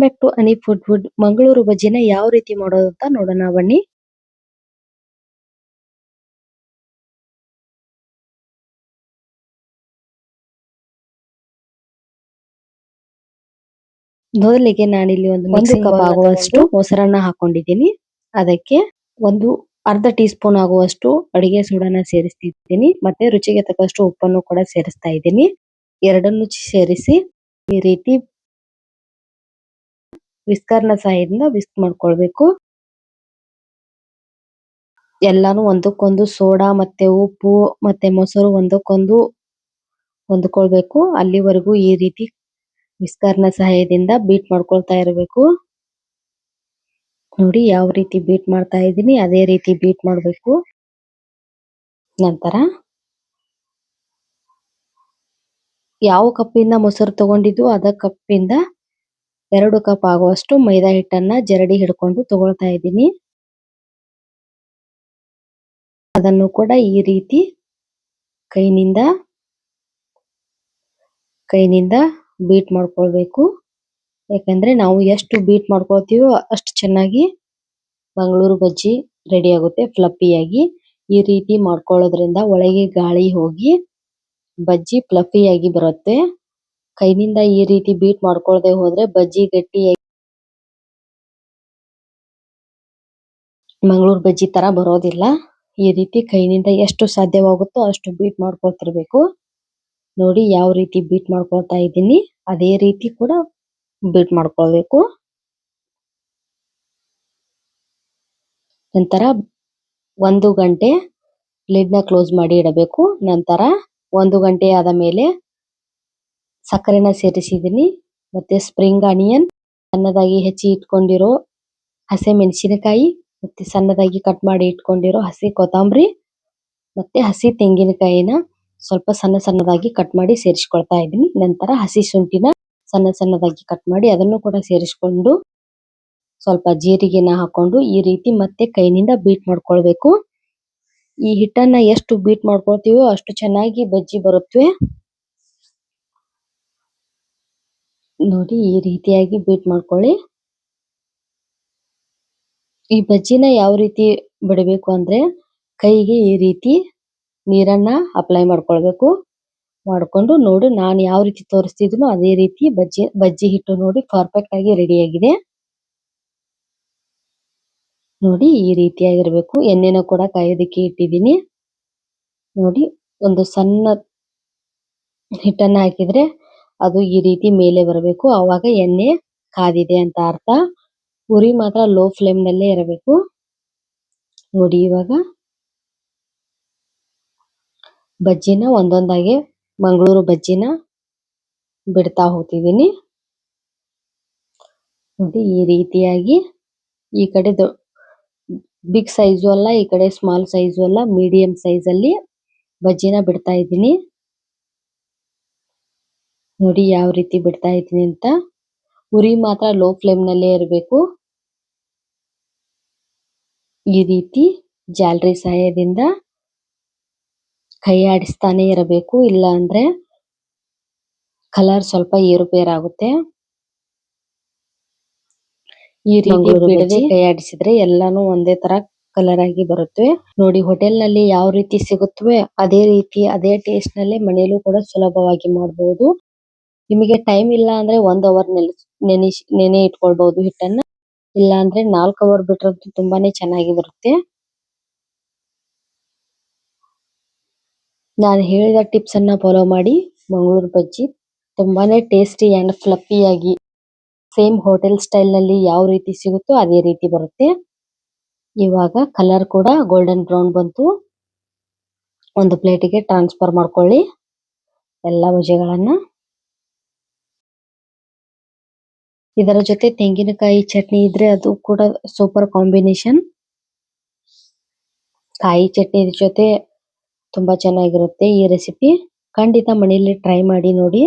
Back to ಅನಿ food Mangaluru ಬಜ್ಜಿನ ಯಾವ ರೀತಿ ಮಾಡೋದು ಅಂತ ನೋಡೋಣ ಬನ್ನಿ. ಮೊದಲಿಗೆ ನಾನಿಲ್ಲಿ ಒಂದು ಕಪ್ ಆಗುವಷ್ಟು ಮೊಸರನ್ನ ಹಾಕೊಂಡಿದ್ದೀನಿ. ಅದಕ್ಕೆ ಒಂದು ಅರ್ಧ ಟೀ ಸ್ಪೂನ್ ಆಗುವಷ್ಟು ಅಡಿಗೆ ಸೋಡಾನ ಸೇರಿಸ್ತಿದ್ದೀನಿ. ಮತ್ತೆ ರುಚಿಗೆ ತಕ್ಕಷ್ಟು ಉಪ್ಪನ್ನು ಕೂಡ ಸೇರಿಸ್ತಾ ಇದ್ದೀನಿ. ಎರಡನ್ನು ಸೇರಿಸಿ ಈ ರೀತಿ ವಿಸ್ಕರ್ನ ಸಹಾಯದಿಂದ ವಿಸ್ಕ್ ಮಾಡ್ಕೊಳ್ಬೇಕು. ಎಲ್ಲಾನು ಒಂದಕ್ಕೊಂದು ಸೋಡಾ ಮತ್ತೆ ಉಪ್ಪು ಮತ್ತೆ ಮೊಸರು ಒಂದಕ್ಕೊಂದು ಹೊಂದ್ಕೊಳ್ಬೇಕು. ಅಲ್ಲಿವರೆಗೂ ಈ ರೀತಿ ವಿಸ್ಕರ್ನ ಸಹಾಯದಿಂದ ಬೀಟ್ ಮಾಡ್ಕೊಳ್ತಾ ಇರಬೇಕು. ನೋಡಿ ಯಾವ ರೀತಿ ಬೀಟ್ ಮಾಡ್ತಾ ಇದ್ದೀನಿ ಅದೇ ರೀತಿ ಬೀಟ್ ಮಾಡಬೇಕು. ನಂತರ ಯಾವ ಕಪ್ಪಿಂದ ಮೊಸರು ತಗೊಂಡಿದ್ದು ಅದ ಕಪ್ಪಿಂದ 2 ಕಪ್ ಆಗುವಷ್ಟು ಮೈದಾ ಹಿಟ್ಟನ್ನ ಜರಡಿ ಹಿಡ್ಕೊಂಡು ತಗೊಳ್ತಾ ಇದ್ದೀನಿ. ಅದನ್ನು ಕೂಡ ಈ ರೀತಿ ಕೈನಿಂದ ಬೀಟ್ ಮಾಡ್ಕೊಳ್ಬೇಕು. ಯಾಕಂದ್ರೆ ನಾವು ಎಷ್ಟು ಬೀಟ್ ಮಾಡ್ಕೊಳ್ತೀವೋ ಅಷ್ಟು ಚೆನ್ನಾಗಿ ಮಂಗಳೂರು ಬಜ್ಜಿ ರೆಡಿ ಆಗುತ್ತೆ ಫ್ಲಫಿಯಾಗಿ. ಈ ರೀತಿ ಮಾಡ್ಕೊಳ್ಳೋದ್ರಿಂದ ಒಳಗೆ ಗಾಳಿ ಹೋಗಿ ಬಜ್ಜಿ ಫ್ಲಫಿಯಾಗಿ ಬರುತ್ತೆ. ಕೈನಿಂದ ಈ ರೀತಿ ಬೀಟ್ ಮಾಡ್ಕೊಳ್ಳದೆ ಹೋದ್ರೆ ಬಜ್ಜಿ ಗಟ್ಟಿಯಾಗಿ ಮಂಗಳೂರು ಬಜ್ಜಿ ತರ ಬರೋದಿಲ್ಲ. ಈ ರೀತಿ ಕೈನಿಂದ ಎಷ್ಟು ಸಾಧ್ಯವಾಗುತ್ತೋ ಅಷ್ಟು ಬೀಟ್ ಮಾಡ್ಕೊಳ್ತಿರ್ಬೇಕು. ನೋಡಿ ಯಾವ ರೀತಿ ಬೀಟ್ ಮಾಡ್ಕೊಳ್ತಾ ಇದ್ದೀನಿ ಅದೇ ರೀತಿ ಕೂಡ ಬೀಟ್ ಮಾಡ್ಕೊಳ್ಬೇಕು. ನಂತರ 1 ಗಂಟೆ ಲಿಡ್ನ ಕ್ಲೋಸ್ ಮಾಡಿ ಇಡಬೇಕು. ನಂತರ 1 ಗಂಟೆ ಆದ ಮೇಲೆ ಸಕ್ಕರೆನ ಸೇರಿಸಿದ್ದೀನಿ. ಮತ್ತೆ ಸ್ಪ್ರಿಂಗ್ ಆನಿಯನ್, ಸಣ್ಣದಾಗಿ ಹೆಚ್ಚಿ ಇಟ್ಕೊಂಡಿರೋ ಹಸಿ ಮೆಣಸಿನಕಾಯಿ, ಮತ್ತೆ ಸಣ್ಣದಾಗಿ ಕಟ್ ಮಾಡಿ ಇಟ್ಕೊಂಡಿರೋ ಹಸಿ ಕೊತ್ತಂಬರಿ, ಮತ್ತೆ ಹಸಿ ತೆಂಗಿನಕಾಯಿನ ಸ್ವಲ್ಪ ಸಣ್ಣದಾಗಿ ಕಟ್ ಮಾಡಿ ಸೇರಿಸ್ಕೊಳ್ತಾ ಇದ್ದೀನಿ. ನಂತರ ಹಸಿ ಶುಂಠಿನ ಸಣ್ಣದಾಗಿ ಕಟ್ ಮಾಡಿ ಅದನ್ನು ಕೂಡ ಸೇರಿಸ್ಕೊಂಡು ಸ್ವಲ್ಪ ಜೀರಿಗೆನ ಹಾಕೊಂಡು ಈ ರೀತಿ ಮತ್ತೆ ಕೈನಿಂದ ಬೀಟ್ ಮಾಡ್ಕೊಳ್ಬೇಕು. ಈ ಹಿಟ್ಟನ್ನ ಎಷ್ಟು ಬೀಟ್ ಮಾಡ್ಕೊಳ್ತೀವೋ ಅಷ್ಟು ಚೆನ್ನಾಗಿ ಬಜ್ಜಿ ಬರುತ್ತವೆ. ನೋಡಿ ಈ ರೀತಿಯಾಗಿ ಬೀಟ್ ಮಾಡ್ಕೊಳ್ಳಿ. ಈ ಬಜ್ಜಿನ ಯಾವ ರೀತಿ ಬಿಡಬೇಕು ಅಂದ್ರೆ ಕೈಗೆ ಈ ರೀತಿ ನೀರನ್ನ ಅಪ್ಲೈ ಮಾಡ್ಕೊಳ್ಬೇಕು. ಮಾಡ್ಕೊಂಡು ನೋಡಿ ನಾನು ಯಾವ ರೀತಿ ತೋರಿಸ್ತಿದ್ದೀನೋ ಅದೇ ರೀತಿ ಬಜ್ಜಿ ಹಿಟ್ಟು ನೋಡಿ ಪರ್ಫೆಕ್ಟ್ ಆಗಿ ರೆಡಿ ಆಗಿದೆ. ನೋಡಿ ಈ ರೀತಿಯಾಗಿರ್ಬೇಕು. ಎಣ್ಣೆನ ಕೂಡ ಕಾಯೋದಕ್ಕೆ ಇಟ್ಟಿದ್ದೀನಿ. ನೋಡಿ ಒಂದು ಸಣ್ಣ ಹಿಟ್ಟನ್ನ ಹಾಕಿದ್ರೆ ಅದು ಈ ರೀತಿ ಮೇಲೆ ಬರಬೇಕು. ಆವಾಗ ಎಣ್ಣೆ ಕಾದಿದೆ ಅಂತ ಅರ್ಥ. ಉರಿ ಮಾತ್ರ ಲೋ ಫ್ಲೇಮ್ ನಲ್ಲೇ ಇರಬೇಕು. ನೋಡಿ ಇವಾಗ ಬಜ್ಜಿನ ಒಂದೊಂದಾಗಿ ಮಂಗಳೂರು ಬಜ್ಜಿನ ಬಿಡ್ತಾ ಹೋಗ್ತಿದ್ದೀನಿ. ನೋಡಿ ಈ ರೀತಿಯಾಗಿ ಈ ಕಡೆ ಬಿಗ್ ಸೈಜು ಅಲ್ಲ, ಈ ಕಡೆ ಸ್ಮಾಲ್ ಸೈಜು ಅಲ್ಲ, ಮೀಡಿಯಂ ಸೈಜ್ ಅಲ್ಲಿ ಬಜ್ಜಿನ ಬಿಡ್ತಾ ಇದ್ದೀನಿ. ನೋಡಿ ಯಾವ ರೀತಿ ಬಿಡ್ತಾ ಇದ್ದೀನಿ ಅಂತ. ಉರಿ ಮಾತ್ರ ಲೋ ಫ್ಲೇಮ್ ನಲ್ಲೇ ಇರಬೇಕು. ಈ ರೀತಿ ಜಾಲರಿ ಸಹಾಯದಿಂದ ಕೈ ಆಡಿಸ್ತಾನೆ ಇರಬೇಕು. ಇಲ್ಲ ಅಂದ್ರೆ ಕಲರ್ ಸ್ವಲ್ಪ ಏರುಪೇರಾಗುತ್ತೆ. ಈ ರೀತಿ ಬಿಡದೆ ಕೈ ಆಡಿಸಿದ್ರೆ ಎಲ್ಲಾನು ಒಂದೇ ತರ ಕಲರ್ ಆಗಿ ಬರುತ್ತೆ. ನೋಡಿ ಹೋಟೆಲ್ ನಲ್ಲಿ ಯಾವ ರೀತಿ ಸಿಗುತ್ತವೆ ಅದೇ ರೀತಿ ಅದೇ ಟೇಸ್ಟ್ ನಲ್ಲಿ ಮನೆಯಲ್ಲೂ ಕೂಡ ಸುಲಭವಾಗಿ ಮಾಡಬಹುದು. ನಿಮಗೆ ಟೈಮ್ ಇಲ್ಲ ಅಂದ್ರೆ 1 ಅವರ್ ನೆನೆ ಇಟ್ಕೊಳ್ಬಹುದು ಹಿಟ್ಟನ್ನ. ಇಲ್ಲ ಅಂದ್ರೆ 4 ಅವರ್ ಬಿಟ್ರೆ ತುಂಬಾನೇ ಚೆನ್ನಾಗಿ ಬರುತ್ತೆ. ನಾನು ಹೇಳಿದ ಟಿಪ್ಸ್ ಅನ್ನ ಫಾಲೋ ಮಾಡಿ ಮಂಗಳೂರು ಬಜ್ಜಿ ತುಂಬಾನೇ ಟೇಸ್ಟಿ ಅಂಡ್ ಫ್ಲಫಿಯಾಗಿ ಸೇಮ್ ಹೋಟೆಲ್ ಸ್ಟೈಲ್ ನಲ್ಲಿ ಯಾವ ರೀತಿ ಸಿಗುತ್ತೋ ಅದೇ ರೀತಿ ಬರುತ್ತೆ. ಇವಾಗ ಕಲರ್ ಕೂಡ ಗೋಲ್ಡನ್ ಬ್ರೌನ್ ಬಂತು. ಒಂದು ಪ್ಲೇಟಿಗೆ ಟ್ರಾನ್ಸ್ಫರ್ ಮಾಡ್ಕೊಳ್ಳಿ ಎಲ್ಲ ಬಜ್ಜಿಗಳನ್ನ. ಇದರ ಜೊತೆ ತೆಂಗಿನಕಾಯಿ ಚಟ್ನಿ ಇದ್ರೆ ಅದು ಕೂಡ ಸೂಪರ್ ಕಾಂಬಿನೇಷನ್. ಕಾಯಿ ಚಟ್ನಿ ಜೊತೆ ತುಂಬಾ ಚೆನ್ನಾಗಿರುತ್ತೆ ಈ ರೆಸಿಪಿ. ಖಂಡಿತ ಮನೆಯಲ್ಲಿ ಟ್ರೈ ಮಾಡಿ ನೋಡಿ.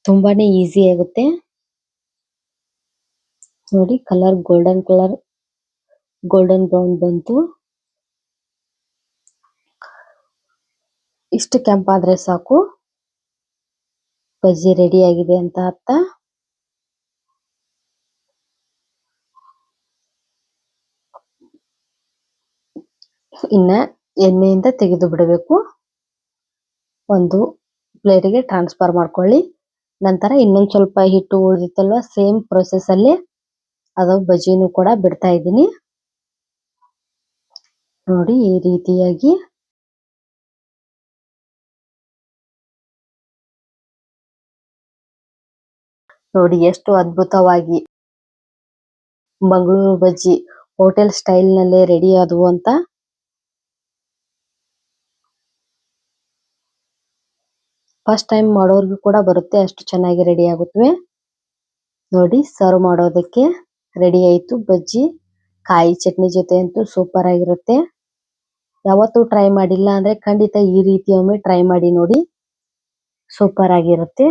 ತುಂಬಾನೇ ಈಸಿ ಆಗುತ್ತೆ. ನೋಡಿ ಕಲರ್ ಗೋಲ್ಡನ್ ಬ್ರೌನ್ ಬಂತು. ಇಷ್ಟು ಕೆಂಪಾದ್ರೆ ಸಾಕು ಬಜ್ಜಿ ರೆಡಿ ಆಗಿದೆ ಅಂತ ಅರ್ಥ. ಇನ್ನ ಎಣ್ಣೆಯಿಂದ ತೆಗೆದು ಬಿಡಬೇಕು. ಒಂದು ಪ್ಲೇಟಿಗೆ ಟ್ರಾನ್ಸ್ಫರ್ ಮಾಡ್ಕೊಳ್ಳಿ. ನಂತರ ಇನ್ನೊಂದು ಸ್ವಲ್ಪ ಹಿಟ್ಟು ಉಳಿದಿತ್ತಲ್ವ, ಸೇಮ್ ಪ್ರೊಸೆಸ್ ಅಲ್ಲಿ ಅದು ಬಜ್ಜಿನೂ ಕೂಡ ಬಿಡ್ತಾ ಇದ್ದೀನಿ. ನೋಡಿ ಈ ರೀತಿಯಾಗಿ ನೋಡಿ ಎಷ್ಟು ಅದ್ಭುತವಾಗಿ ಮಂಗಳೂರು ಬಜ್ಜಿ ಹೋಟೆಲ್ ಸ್ಟೈಲ್ ನಲ್ಲೇ ರೆಡಿ ಆದವು ಅಂತ. ಫಸ್ಟ್ ಟೈಮ್ ಮಾಡೋರ್ಗೂ ಕೂಡ ಬರುತ್ತೆ, ಅಷ್ಟು ಚೆನ್ನಾಗಿ ರೆಡಿ ಆಗುತ್ತವೆ. ನೋಡಿ ಸರ್ವ್ ಮಾಡೋದಕ್ಕೆ ರೆಡಿ ಆಯ್ತು ಬಜ್ಜಿ. ಕಾಯಿ ಚಟ್ನಿ ಜೊತೆ ಅಂತೂ ಸೂಪರ್ ಆಗಿರುತ್ತೆ. ಯಾವತ್ತೂ ಟ್ರೈ ಮಾಡಿಲ್ಲ ಅಂದ್ರೆ ಖಂಡಿತ ಈ ರೀತಿ ಒಮ್ಮೆ ಟ್ರೈ ಮಾಡಿ ನೋಡಿ, ಸೂಪರ್ ಆಗಿರುತ್ತೆ.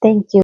Thank you.